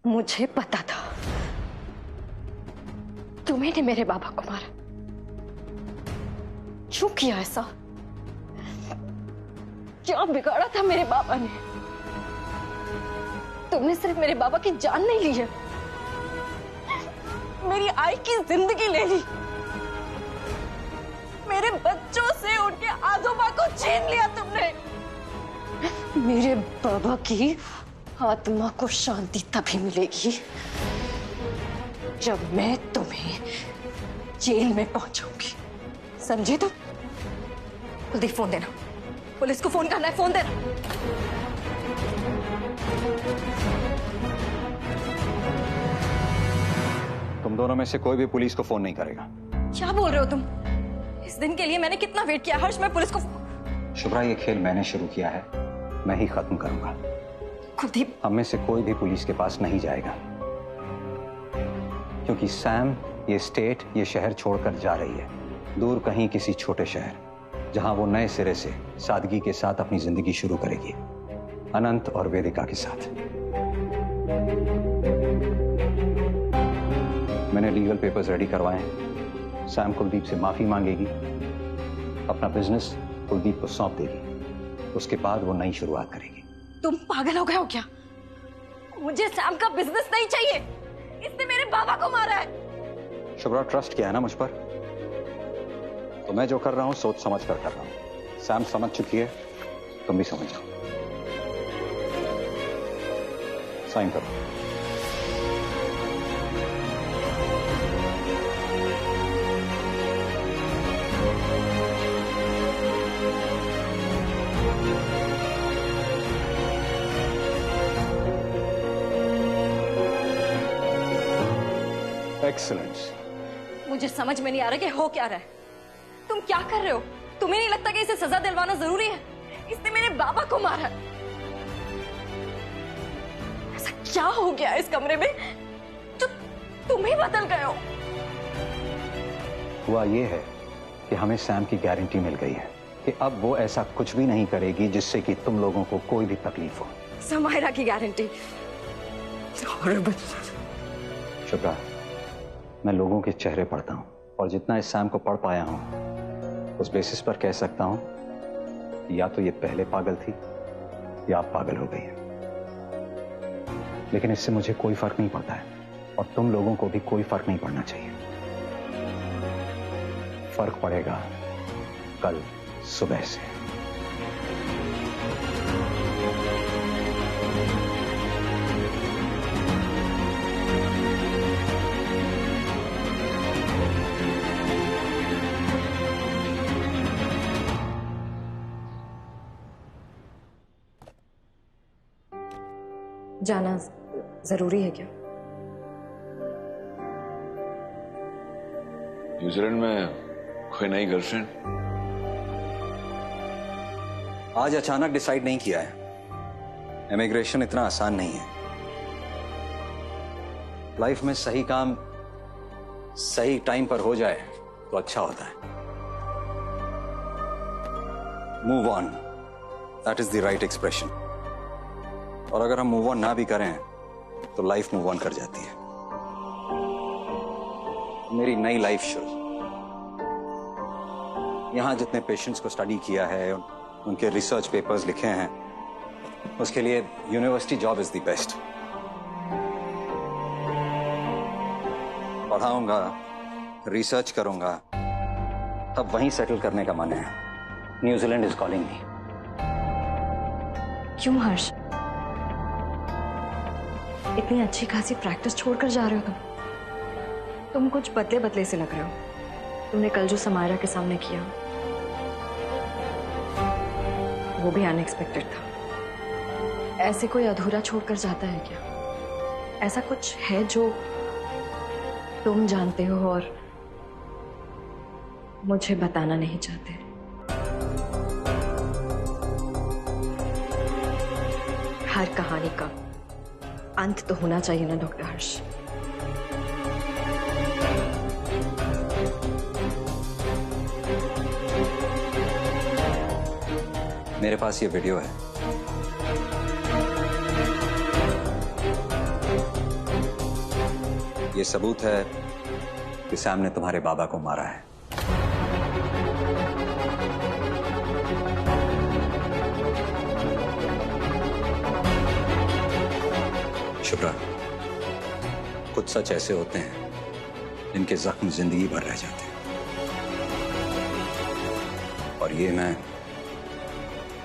मुझे पता था तुम्हें ने मेरे बाबा को मारा। क्यों किया ऐसा? क्या बिगाड़ा था मेरे बाबा ने? तुमने सिर्फ मेरे बाबा की जान नहीं ली है, मेरी आई की जिंदगी ले ली। मेरे बच्चों से उनके आजोबा को छीन लिया तुमने। मेरे बाबा की आत्मा को शांति तभी मिलेगी जब मैं तुम्हें जेल में पहुंचाऊंगी, समझे तुम? कुलदीप फोन देना, पुलिस को फोन करना है, फोन देना। तुम दोनों में से कोई भी पुलिस को फोन नहीं करेगा। क्या बोल रहे हो तुम? इस दिन के लिए मैंने कितना वेट किया हर्ष। मैं पुलिस को। शुभ्रा, ये खेल मैंने शुरू किया है, मैं ही खत्म करूंगा। कुलदीप, हम में से कोई भी पुलिस के पास नहीं जाएगा, क्योंकि सैम ये स्टेट, ये शहर छोड़कर जा रही है, दूर कहीं किसी छोटे शहर, जहां वो नए सिरे से सादगी के साथ अपनी जिंदगी शुरू करेगी, अनंत और वेदिका के साथ। मैंने लीगल पेपर्स रेडी करवाए हैं। सैम कुलदीप से माफी मांगेगी, अपना बिजनेस कुलदीप को सौंप देगी, उसके बाद वो नई शुरुआत करेगी। तुम पागल हो गए हो क्या? मुझे सैम का बिजनेस नहीं चाहिए, इसने मेरे बाबा को मारा है। शुभ्रा, ट्रस्ट किया है ना मुझ पर, तो मैं जो कर रहा हूं सोच समझ कर रहा हूं। सैम समझ चुकी है, तुम भी समझ जाओ। साइन करो। एक्सीलेंस। मुझे समझ में नहीं आ रहा कि हो क्या रहा है। तुम क्या कर रहे हो? तुम्हें नहीं लगता कि इसे सजा दिलवाना जरूरी है? इसने मेरे बाबा को मारा। ऐसा क्या हो गया इस कमरे में जो तुम ही बदल गए हो? हुआ ये है कि हमें सैम की गारंटी मिल गई है कि अब वो ऐसा कुछ भी नहीं करेगी जिससे कि तुम लोगों को कोई भी तकलीफ हो। समायरा की गारंटी? शुभ्रा, मैं लोगों के चेहरे पढ़ता हूं, और जितना इस सैम को पढ़ पाया हूं उस बेसिस पर कह सकता हूं कि या तो ये पहले पागल थी या आप पागल हो गई है। लेकिन इससे मुझे कोई फर्क नहीं पड़ता है, और तुम लोगों को भी कोई फर्क नहीं पड़ना चाहिए। फर्क पड़ेगा कल सुबह से। जाना जरूरी है क्या? न्यूजीलैंड में कोई नई गर्लफ्रेंड? आज अचानक डिसाइड नहीं किया है। इमिग्रेशन इतना आसान नहीं है। लाइफ में सही काम सही टाइम पर हो जाए तो अच्छा होता है। Move on, that is the right expression. और अगर हम मूव ऑन ना भी करें तो लाइफ मूव ऑन कर जाती है। मेरी नई लाइफ शुरू। यहां जितने पेशेंट्स को स्टडी किया है, उनके रिसर्च पेपर्स लिखे हैं, उसके लिए university job is the best. पढ़ाऊंगा, रिसर्च करूंगा, तब वहीं सेटल करने का मन है। New Zealand is calling me. क्यों हर्ष? इतनी अच्छी खासी प्रैक्टिस छोड़कर जा रहे हो तुम कुछ बदले बदले से लग रहे हो। तुमने कल जो समायरा के सामने किया वो भी अनएक्सपेक्टेड था। ऐसे कोई अधूरा छोड़कर जाता है क्या? ऐसा कुछ है जो तुम जानते हो और मुझे बताना नहीं चाहते? हर कहानी का अंत तो होना चाहिए ना डॉक्टर हर्ष। मेरे पास ये वीडियो है। ये सबूत है कि सैम ने तुम्हारे बाबा को मारा है। शुभ्रा, कुछ सच ऐसे होते हैं जिनके जख्म जिंदगी भर रह जाते हैं, और ये मैं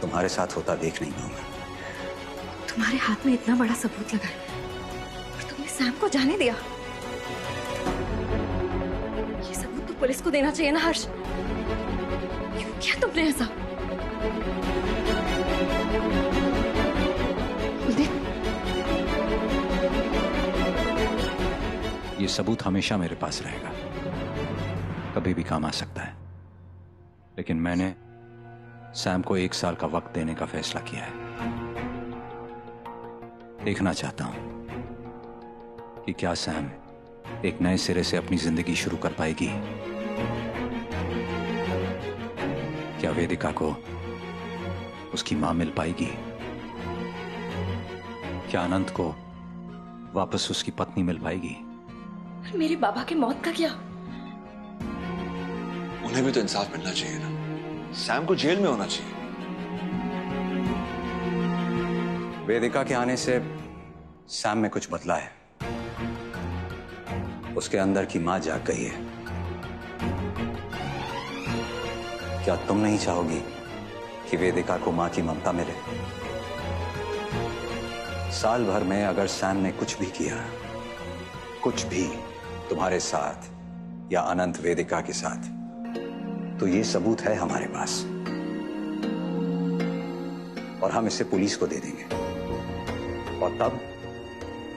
तुम्हारे साथ होता देख नहीं पाऊंगा। तुम्हारे हाथ में इतना बड़ा सबूत लगा है और तुमने सैम को जाने दिया। ये सबूत तो पुलिस को देना चाहिए ना हर्ष। क्यों किया तुमने ऐसा? कुलदीप, ये सबूत हमेशा मेरे पास रहेगा, कभी भी काम आ सकता है। लेकिन मैंने सैम को 1 साल का वक्त देने का फैसला किया है। देखना चाहता हूं कि क्या सैम एक नए सिरे से अपनी जिंदगी शुरू कर पाएगी। क्या वेदिका को उसकी मां मिल पाएगी? क्या अनंत को वापस उसकी पत्नी मिल पाएगी? मेरे बाबा की मौत का क्या? उन्हें भी तो इंसाफ मिलना चाहिए ना। सैम को जेल में होना चाहिए। वेदिका के आने से सैम में कुछ बदला है। उसके अंदर की मां जाग गई है। क्या तुम नहीं चाहोगी कि वेदिका को मां की ममता मिले? साल भर में अगर सैम ने कुछ भी किया, कुछ भी तुम्हारे साथ या अनंत वेदिका के साथ, तो ये सबूत है हमारे पास और हम इसे पुलिस को दे देंगे, और तब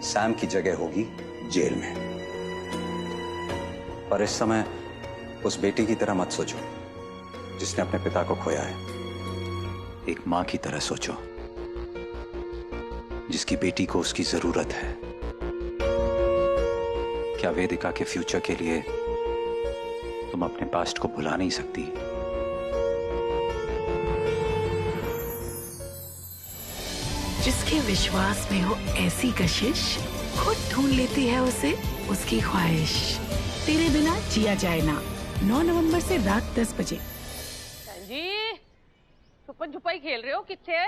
सैम की जगह होगी जेल में। पर इस समय उस बेटी की तरह मत सोचो जिसने अपने पिता को खोया है। एक मां की तरह सोचो जिसकी बेटी को उसकी जरूरत है। क्या वेदिका के फ्यूचर के लिए तुम अपने पास्ट को भुला नहीं सकती? जिसके विश्वास में हो ऐसी कशिश, खुद ढूंढ लेती है उसे उसकी ख्वाहिश। तेरे बिना जिया जाए ना, 9 नवंबर से रात 10 बजे। जी छुपन छुपाई खेल रहे हो? किथे?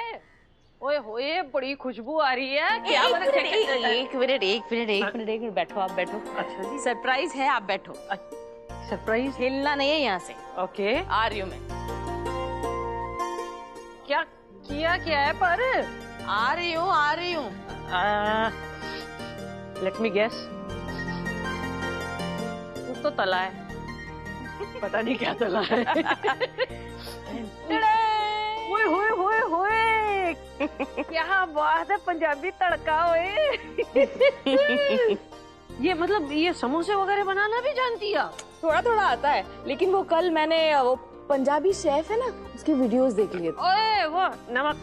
ओए होए, बड़ी खुशबू आ रही है। क्या एक मिनट बैठो, आप बैठो। अच्छा जी, सरप्राइज है, आप बैठो। सरप्राइज? हिलना नहीं है यहाँ से। ओके, आ रही हूँ मैं। क्या किया है? पर आ रही हूँ। लेट मी गेस, कुछ तो तला है। पता नहीं क्या तला है। होए क्या बात है, पंजाबी तड़का। ओए ये मतलब ये समोसे वगैरह बनाना भी जानती है? थोड़ा थोड़ा आता है, लेकिन वो कल मैंने वो पंजाबी शेफ है ना, उसकी वीडियोस देख लिए। ओए वो नमक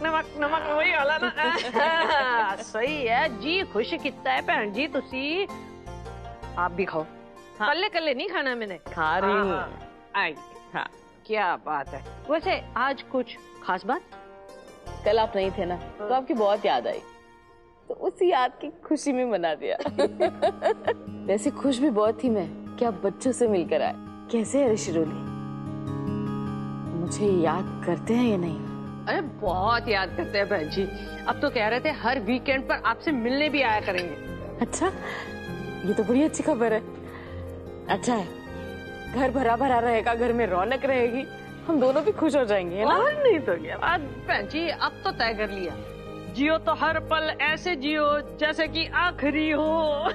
वही वाला ना। सही है जी, खुश कितना है भैन जी तुसी। आप भी खाओ। हाँ। कल्ले नहीं खाना मैंने। खा रही हूँ। आई हाँ, क्या बात है। वैसे आज कुछ खास बात? कल आप नहीं थे ना, तो आपकी बहुत याद आई, तो उसी याद की खुशी में मना दिया। वैसे खुश भी बहुत थी मैं कि आप बच्चों से मिलकर आए। कैसे है ऋषिरोली? मुझे याद करते हैं या नहीं? अरे बहुत याद करते हैं बहन जी। अब तो कह रहे थे हर वीकेंड पर आपसे मिलने भी आया करेंगे। अच्छा, ये तो बड़ी अच्छी खबर है। अच्छा है, घर भरा भरा रहेगा, घर में रौनक रहेगी, हम दोनों भी खुश हो जाएंगे, है ना? और नहीं तो क्या बात बहन जी, अब तो तय कर लिया, जियो तो हर पल ऐसे जियो जैसे कि आखिरी हो।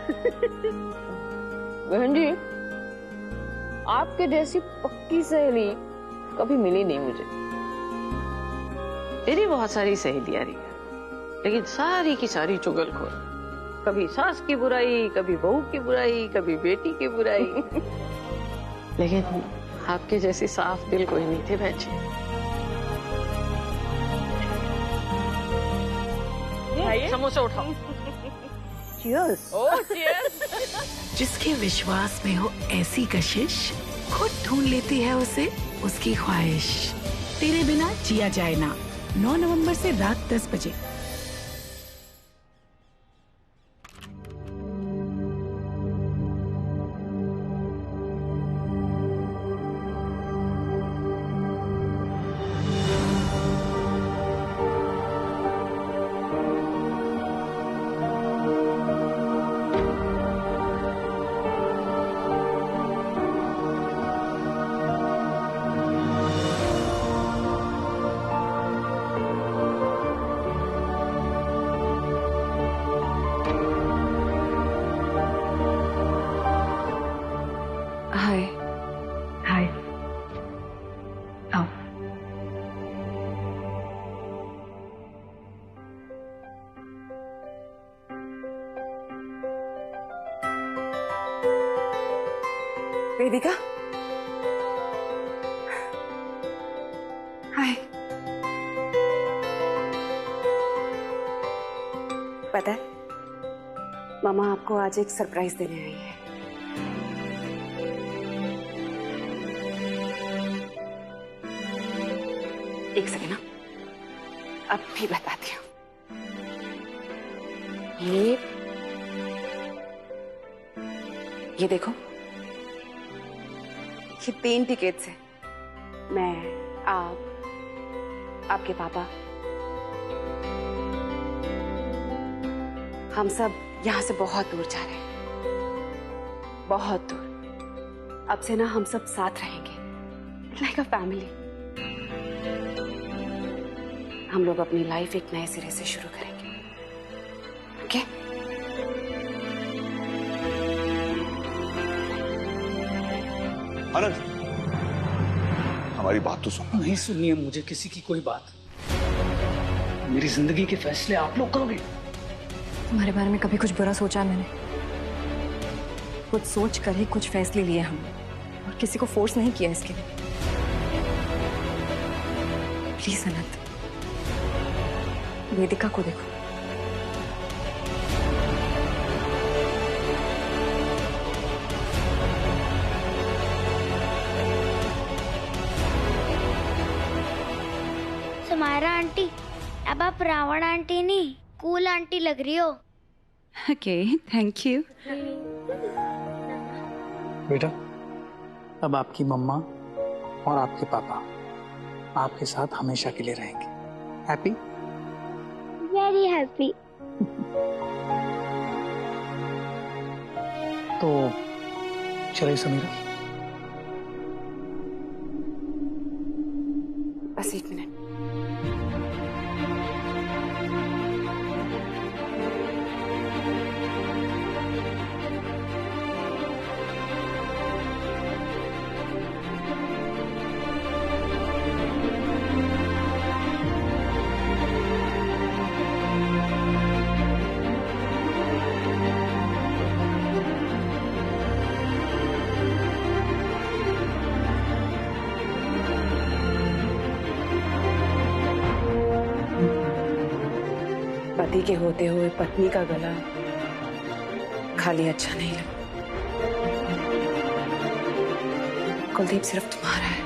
बहन जी, आपके जैसी पक्की सहेली कभी मिली नहीं मुझे। तेरी बहुत सारी सहेलियां रही है, लेकिन सारी की सारी चुगलखोर। कभी सास की बुराई, कभी बहू की बुराई, कभी बेटी की बुराई। लेकिन आपके जैसी साफ दिल कोई नहीं थे बहन जी। समोसा उठाओ। Cheers. ओह, cheers. जिसके विश्वास में हो ऐसी कशिश, खुद ढूंढ लेती है उसे उसकी ख्वाहिश। तेरे बिना जिया जाए ना, 9 नवंबर से रात 10 बजे। वेदिका, हाय। पता है, मामा आपको आज एक सरप्राइज देने आई है। एक सेकेंड ना, अब भी बताती हूँ। ये देखो, ये 3 टिकट्स है। मैं, आप, आपके पापा, हम सब यहाँ से बहुत दूर जा रहे हैं, बहुत दूर। अब से ना हम सब साथ रहेंगे, लाइक अ फैमिली। हम लोग अपनी लाइफ एक नए सिरे से शुरू करेंगे, ओके? आनंद, हमारी बात तो सुनो। नहीं सुननी है मुझे किसी की कोई बात। मेरी जिंदगी के फैसले आप लोग करोगे। तुम्हारे बारे में कभी कुछ बुरा सोचा मैंने? कुछ सोच कर ही कुछ फैसले लिए हम, और किसी को फोर्स नहीं किया इसके लिए। प्लीज अनंत, वेदिका को देखो। समायरा आंटी, अब आप रावण आंटी नहीं, कूल आंटी लग रही हो। Okay, thank you. बेटा, अब आपकी मम्मा और आपके पापा आपके साथ हमेशा के लिए रहेंगे। हैप्पी? Very happy. तो चले समीरा। बस 1 मिनट। पति के होते हुए पत्नी का गला खाली अच्छा नहीं लगता। कुलदीप सिर्फ तुम्हारा है।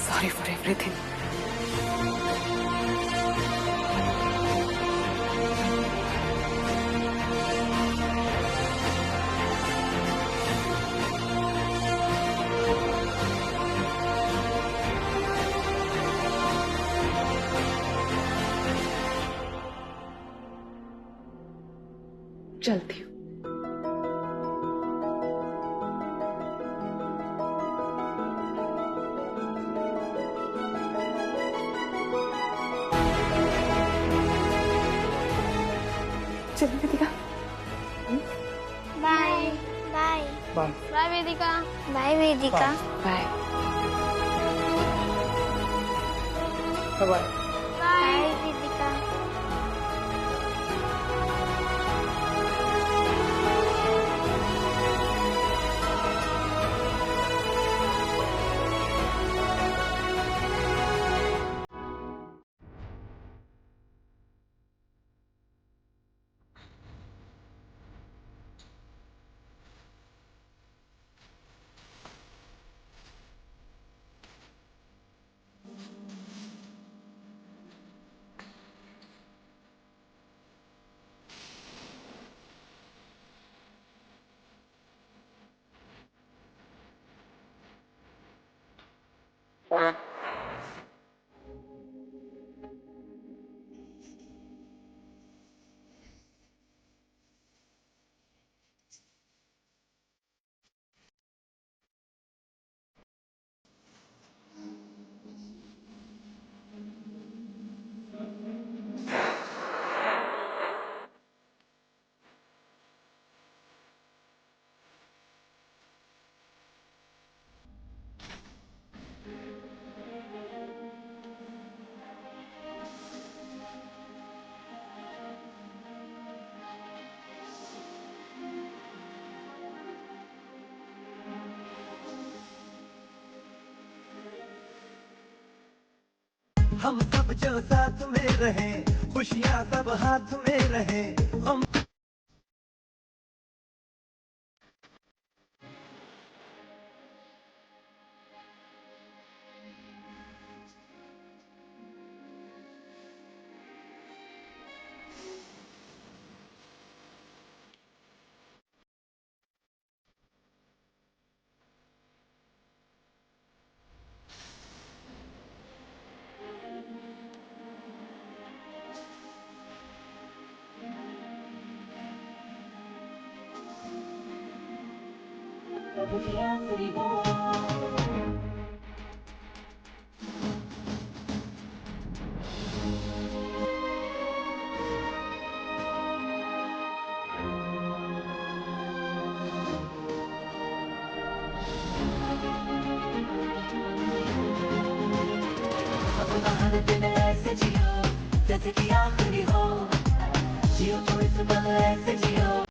Sorry for everything. चलती हूँ। चलो Vedika. Bye bye bye bye Vedika. Bye Vedika. Bye bye. Bye Vedika. हम सब जो साथ में रहे, खुशियाँ सब हाथ में रहे। हम हर दिन ऐसे जियो जैसे कि आखिरी हो, जियो तो इस पल ऐसे जियो